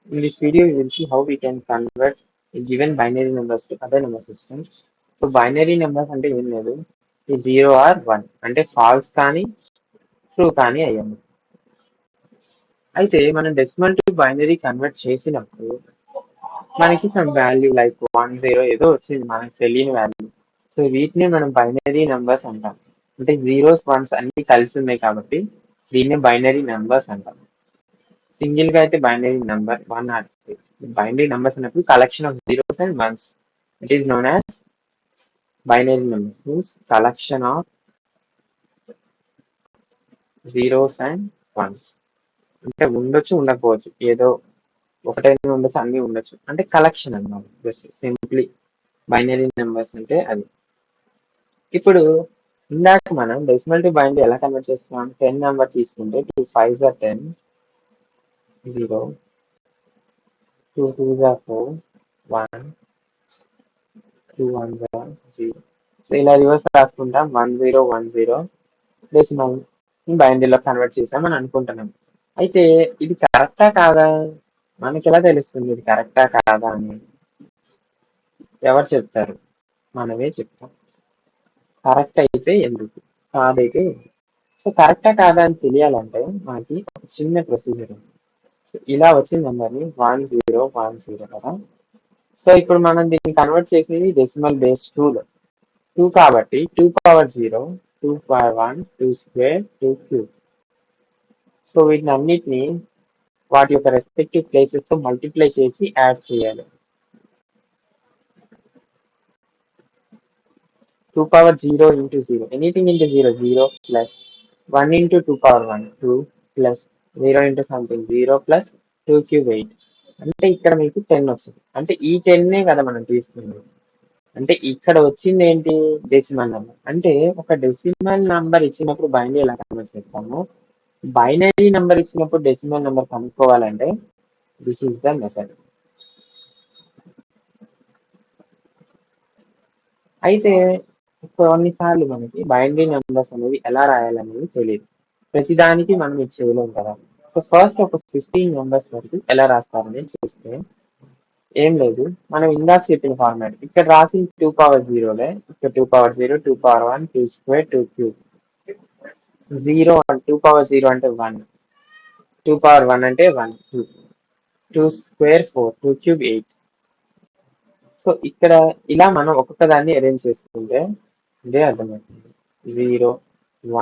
In this video, we will see how we can convert given binary numbers to other number systems. So binary numbers అంటే ఏం లేదు, ఈ 0 or 1 అంటే falls కానీ true కానీ అయ్యాము. అయితే మనం డెసిమల్ టు బైనరీ కన్వర్ట్ చేసినప్పుడు మనకి సమ్ వాల్యూ లైక్ 1 0 ఏదో వచ్చింది, మనకు తెలియని వాల్యూ. సో వీటిని మనం బైనరీ నంబర్స్ అంటాం. అంటే జీరోస్ వన్స్ అన్ని కలిసి ఉన్నాయి కాబట్టి దీన్ని బైనరీ నంబర్స్ అంటాం. సింగిల్ గా అయితే binary number 1 or binary numbers అన్నప్పుడు collection of zeros and ones. It is known as binary numbers, means collection of zeros and ones. అంటే ఉండొచ్చు ఉండకపోవచ్చు, ఏదో ఒకటైనా ఉండొచ్చు, అన్ని ఉండొచ్చు, అంటే కలెక్షన్ అన్నమాట. జస్ట్ సింప్లీ బైనరీ నెంబర్స్ అంటే అది. ఇప్పుడు ఇందాక మనం డెసిమల్ టు బైనరీ ఎలా కన్వర్ట్ చేస్తున్నాం? 10 నెంబర్ తీసుకుంటే 2 5s are 10, 0, 2 2s are 4, 1, 2 1s are 0. So ఇలా రివర్స్ రాసుకుంటాం, 1 0 1 0 డెసిమల్ బైనరీలో కన్వర్ట్ చేసామని అనుకుంటున్నాం. అయితే ఇది కరెక్టా కాదా? మనకి ఎలా తెలుస్తుంది ఇది కరెక్టా కాదా అని? ఎవరు చెప్తారు? మనమే చెప్తాం. కరెక్ట్ అయితే ఎందుకు, కాదైతే ఎందుకు? సో కరెక్టా కాదా అని తెలియాలంటే మనకి ఒక చిన్న ప్రొసీజర్ ఉంది. సో ఇలా వచ్చిన నెంబర్ని 1 0 1 0 కదా. సో ఇప్పుడు మనం దీన్ని కన్వర్ట్ చేసేది డెసిమల్ బేస్ 2లో. 2 కాబట్టి 2 power 0, 2 power 1, 2 square, 2 cube. So వీటిని అన్నిటిని వాటి యొక్క రెస్పెక్టివ్ ప్లేసెస్ తో మల్టిప్లై చేసి యాడ్ చేయాలి. 2 power 0 into 0. Anything into 0, 0 plus 1 into 2 power 1, 2 plus 0 into something, 0 plus 2 cube 8. అంటే ఇక్కడ మీకు 10 వచ్చింది. అంటే ఈ 10నే కదా మనం తీసుకున్నాం. అంటే ఇక్కడ వచ్చింది ఏంటి? Decimal number. అంటే ఒక డెసిమల్ నంబర్ ఇచ్చినప్పుడు బైనరీ ఎలా కన్వర్ట్ చేస్తాము, బైనరీ నెంబర్ ఇచ్చినప్పుడు డెసిమల్ నెంబర్ కనుక్కోవాలంటే దిస్ ఈస్ ద మెథడ్. అయితే కొన్నిసార్లు మనకి బైనరీ నెంబర్స్ అనేవి ఎలా రాయాలనేది తెలియదు. ప్రతిదానికి మనం ఇది చేయలేం కదా. సో ఫస్ట్ ఒక 15 నెంబర్స్ వరకు ఎలా రాస్తారని చూస్తే ఏం లేదు, మనం ఇందాక చెప్పిన ఫార్మాట్ ఇక్కడ రాసి 2 పవర్ 0లే, ఇక్కడ 2 power 0, 2 power 1, 2 square, 2 cube. 0 2 power 0 అంటే 1, 2 పవర్ 1 అంటే 1, 2, 2 స్క్వేర్ 4, 2 క్యూబ్ 8. సో ఇక్కడ ఇలా మనం ఒక్కొక్క దాన్ని అరేంజ్ చేసుకుంటే ఇదే అర్థమవుతుంది. 0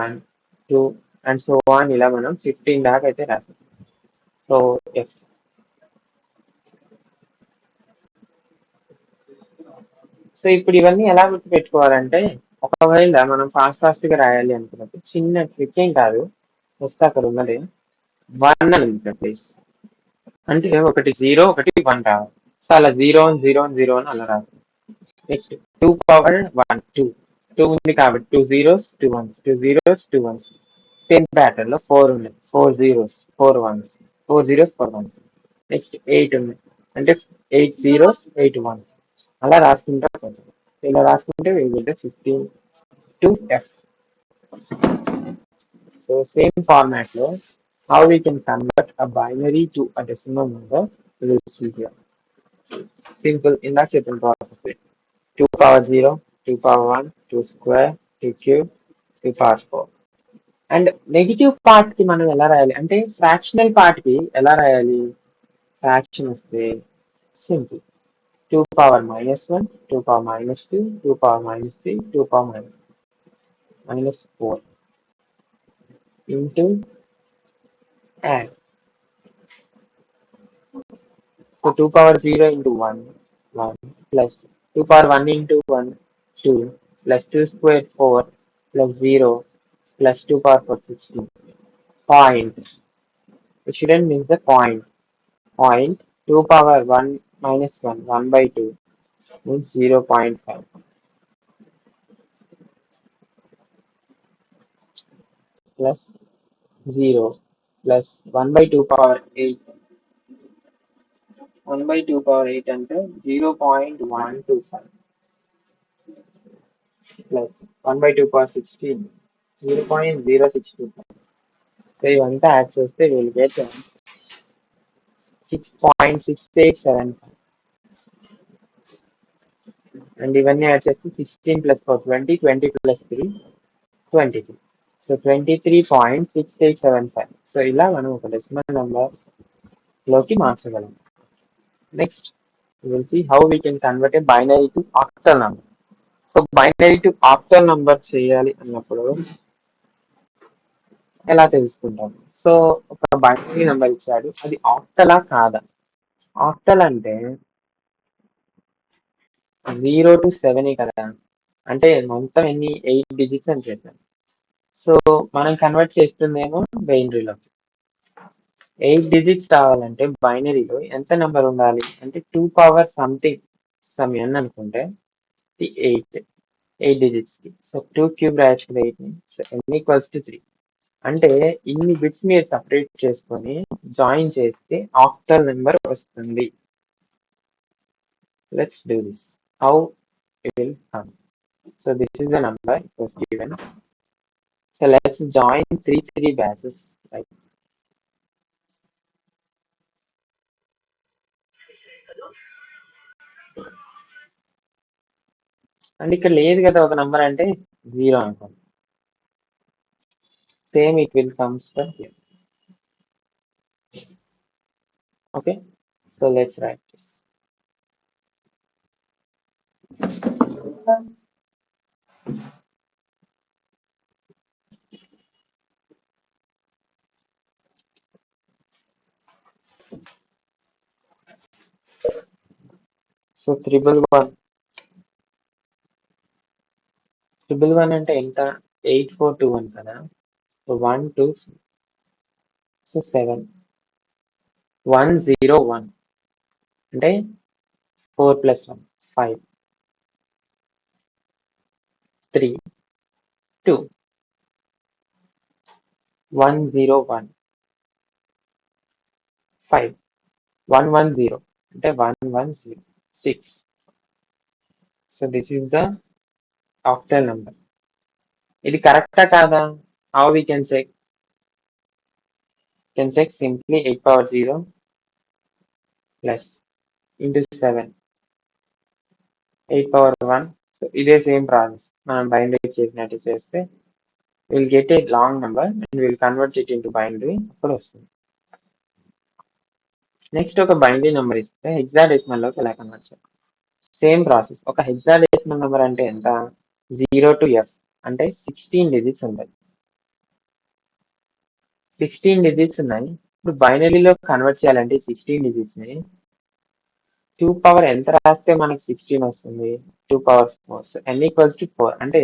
1 2 అండ్ సో ఆన్ ఇలా మనం 15 దాకా అయితే రాసాం. So yes. సో ఇప్పుడు ఇవన్నీ ఎలా గుర్తుపెట్టుకోవాలంటే, ఒకవేళ మనం ఫాస్ట్ గా రాయాలి అనుకున్నప్పుడు చిన్న ట్రిక్ ఏం కాదు, జస్ట్ అక్కడ ఉన్నది 1 అని ఉంది ప్లేస్. అంటే ఒకటి 0 ఒకటి 1 రావాలి. సో అలా 0 0 0 అని అలా రాదు. నెక్స్ట్ 2 పవర్ 1 2, 2 ఉంది కాబట్టి 2 zeros 2 1s, 2 zeros 2 1s. Same pattern లో 4 ఉన్నాయి, 4 zeros 4 1s, 4 zeros 4 1s. Next 8 ఉంది, అంటే 8 zeros 8 1s. అలా రాసుకుంటా పోతాం. ఇలా రాసుకుంటే 15 to F. So same format లో how we can convert a binary to a decimal number we will see here. Simple, ఇందాక చెప్పిన process. 2 power 0, 2 power 1, 2 square, 2 cube, 2 power 4. And negative part కి మనం ఎలా రాయాలి అంటే ఫ్రాక్షనల్ పార్ట్ కి ఎలా రాయాలి? ఫ్రాక్షన్ వస్తే simple, 2 power -1, 2 power -2, 2 power -3, 2 power -4 into add. So 2 power 0 into 1, 1 plus 2 power 1 into 1, 2 plus 2 square 4 plus 0 plus 2 power 4, 16. Point. We shouldn't miss the point. Point 2 power 1 minus 1, 1 by 2 means 0.5. Plus 0 plus 1 by 2 power 8. 1 by 2 power 8 అంటే 0.125 plus 1 by 2 power 16, 0.0625. So ఇవంతా add చేస్తే వీళ్ళు get 6.6875 and ఇవన్నీ వచ్చేసి 16 plus 4 20 plus 3 23. So 23.6875. So ఇలా మనం ఒక decimal number లోకి మార్చగలం. Next will see how we can convert a binary to octal number. So binary to octal number చేయాలి అన్నప్పుడు ఎలా తెలుసుకుంటాం? సో ఒక బైనరీ నెంబర్ ఇచ్చాడు, అది ఆక్టలా కాదా? ఆక్టల్ అంటే 0 to 7 కదా, అంటే మొత్తం ఎన్ని 8 డిజిట్స్ అని చెప్పాను. సో మనం కన్వర్ట్ చేస్తుందేమో బైనరీలోకి. 8 డిజిట్స్ రావాలంటే బైనరీలో ఎంత నెంబర్ ఉండాలి అంటే 2 పవర్ సంథింగ్ సమ్ n అనుకుంటే 8 డిజిట్స్ కి. సో 2 క్యూబ్ రాయొచ్చు కదా 8 ని. So n equals to 3. అంటే ఇన్ని బిట్స్ మీరు సపరేట్ చేసుకొని జాయిన్ చేస్తే ఆక్టల్ నెంబర్ వస్తుంది. Let's do this. How it will come. So this is the number it was given. So let's join 3 batches. Like and ఇక్కడ లేదు కదా ఒక నంబర్ అంటే 0 అనుకోండి. Same it will comes from here. Okay, so let's write this. So triple one అంటే ఎంత? 8421 కదా. So 1 2 so 7 101 అంటే 4 plus 1 5 3 2 101 5 110 అంటే 110 6. So this is the octal number. ఇది కరెక్టా కాదా? How we can check? Can check simply 8 power 0 plus into 7 8 power 1. So ఇదే same process మనం బైనరీ చేసినట్టు చేస్తే will get a long number and will convert it into binary. అప్పుడు వస్తుంది. Next ఒక బైనరీ నెంబర్ ఇస్తే హెక్సాడెసిమల్ లోకి ఎలా కన్వర్ట్ చేయాలి? Same process. ఒక హెక్సాడెసిమల్ నెంబర్ అంటే ఎంత? 0 to f అంటే 16 డిజిట్స్ ఉంటాయి. 16 డిజిట్స్ ఉన్నాయి. ఇప్పుడు బైనరీలో కన్వర్ట్ చేయాలంటే 16 డిజిట్స్ ని 2 పవర్ ఎంత రాస్తే మనకి 16 వస్తుంది? 2 power 4. So n equals to 4 అంటే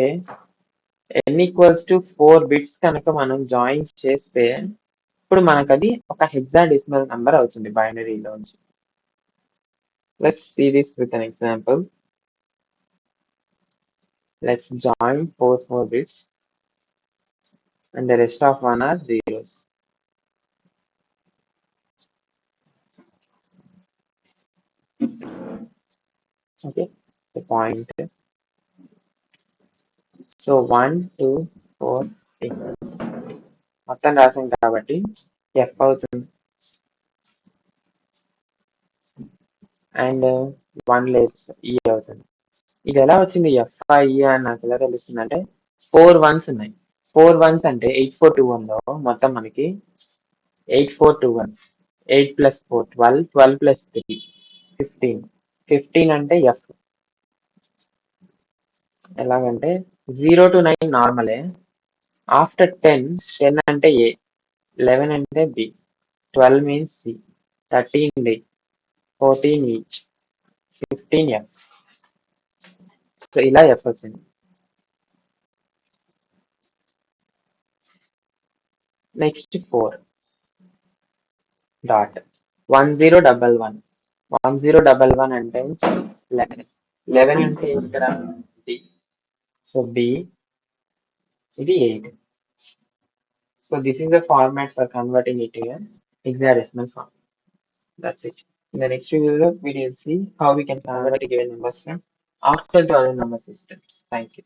n ఈక్వల్స్ టు 4 బిట్స్ కనుక మనం జాయిన్ చేస్తే ఇప్పుడు మనకు అది ఒక హెక్సాడెసిమల్ నంబర్ అవుతుంది బైనరీలోంచి. Let's see this with an example. Let's join 4 bits and the rest of one are zeros. Okay, the point. So 1 2 4 8 మొత్తం రాసాం కాబట్టి f అవుతుంది అండ్ 1 లేట్స్ e అవుతుంది. ఇది ఎలా వచ్చింది f e అని నాకు ఎలా తెలుస్తుంది అంటే 4 1s ఉన్నాయి. 4 1s అంటే 8421 లో మొత్తం మనకి 8421 8 plus 4 12 12 plus 3 15 15 అంటే f. ఎలాగంటే 0 to 9 నార్మలే. ఆఫ్టర్ 10 అంటే ఏ, 11 అంటే బి, 12 మీన్స్ సి, 13 డి, 14 ఈ, 15 ఎఫ్. సో ఇలా ఎఫ్ వచ్చింది. నెక్స్ట్ 4 డాట్ 1011 1011 అంటే 11 11 అంటే ఇక్కడ డి. సో బి ఇది 8. So this is the format for converting it to hexadecimal form. That's it. In the next video, we will see how we can convert given numbers from octal to other number systems. Thank you.